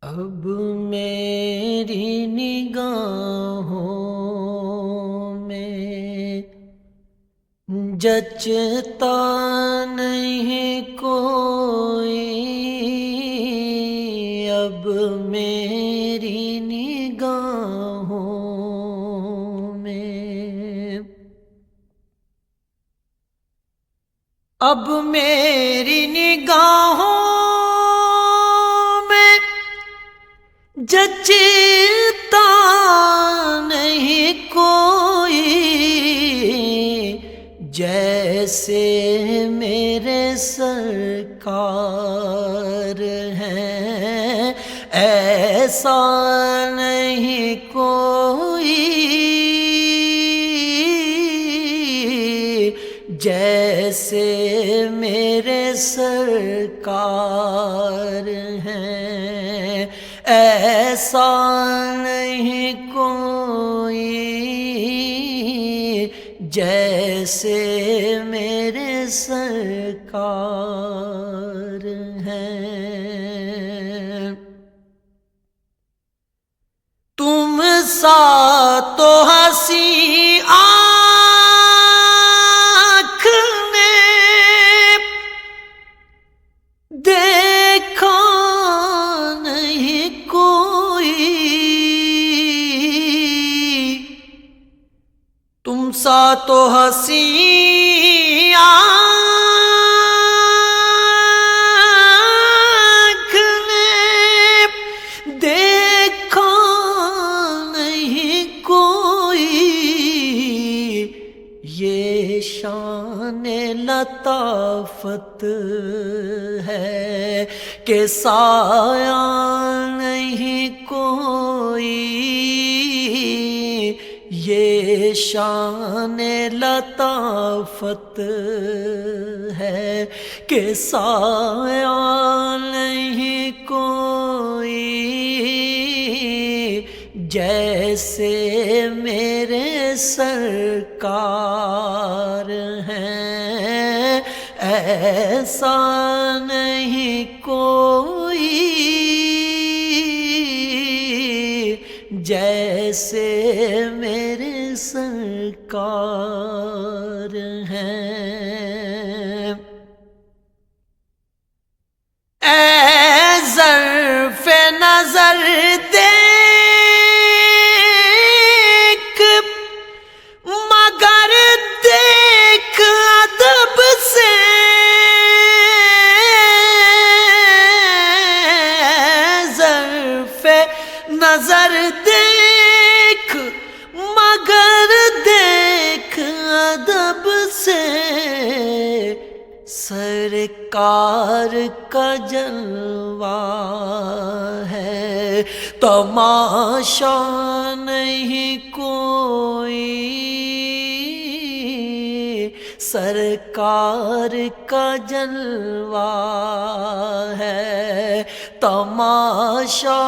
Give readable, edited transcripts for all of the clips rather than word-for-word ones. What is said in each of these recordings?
اب میری نگاہوں میں جچتا نہیں کوئی، اب میری نگاہوں میں، اب میری نگاہوں میں جچتا نہیں کوئی، جیسے میرے سرکار ہیں ایسا نہیں کوئی، جیسے میرے سرکار ہیں ایسا نہیں کوئی، جیسے میرے سرکار ہیں۔ تم سا تو ہنسی آنکھ نے دیکھا نہیں کوئی، تم سا تو ہنسی آنکھ نے دیکھا نہیں کوئی، یہ شان لطافت ہے کہ سایہ نہیں کوئی، یہ شان لطافت ہے کہ سایہ نہیں کوئی، جیسے میرے سرکار ہیں ایسا نہیں کوئی، جیسے میرے سرکار ہیں۔ اے ظرف نظر دیکھ مگر دیکھ ادب سے، ظرف نظر دیکھ مگر دیکھ ادب سے، سرکار کا جلوہ ہے تماشا نہیں کوئی، سرکار کا جلوہ ہے تماشا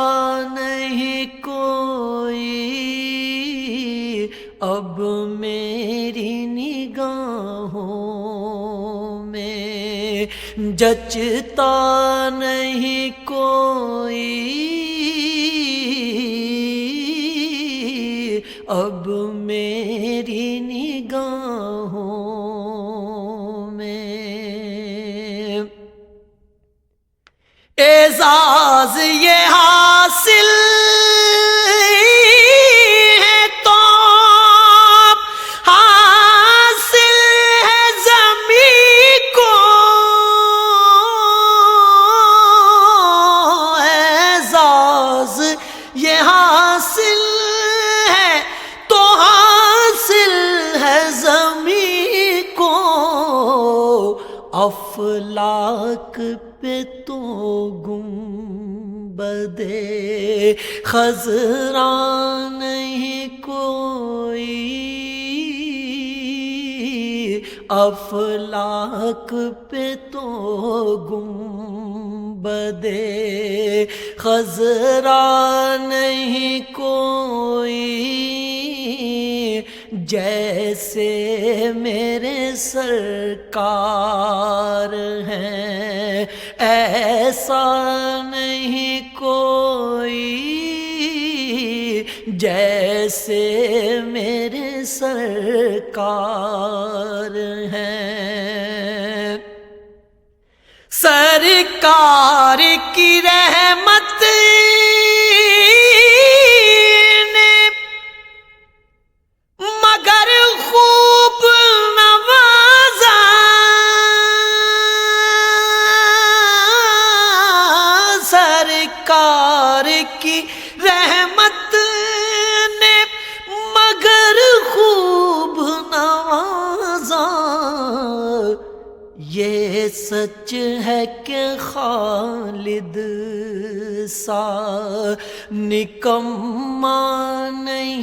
نہیں کوئی، اب میری نگاہوں میں جچتا نہیں کوئی، اب میری نگاہوں میں اعزاز یہ حاصل ہے تو حاصل ہے زمین کو، اعزاز یہ حاصل ہے تو حاصل ہے زمین کو، افلاک پہ تو گنبد خضرا نہیں کوئی، افلاک پہ تو گنبد خضرا نہیں کوئی، جیسے میرے سرکار ہیں ایسا نہیں کوئی، جیسے میرے سرکار ہیں سرکار کی رحمت نے مگر خوب نوازا سرکار کی رحمت نے مگر خوب نوازا یہ سچ ہے کہ خالد سا نکما نہیں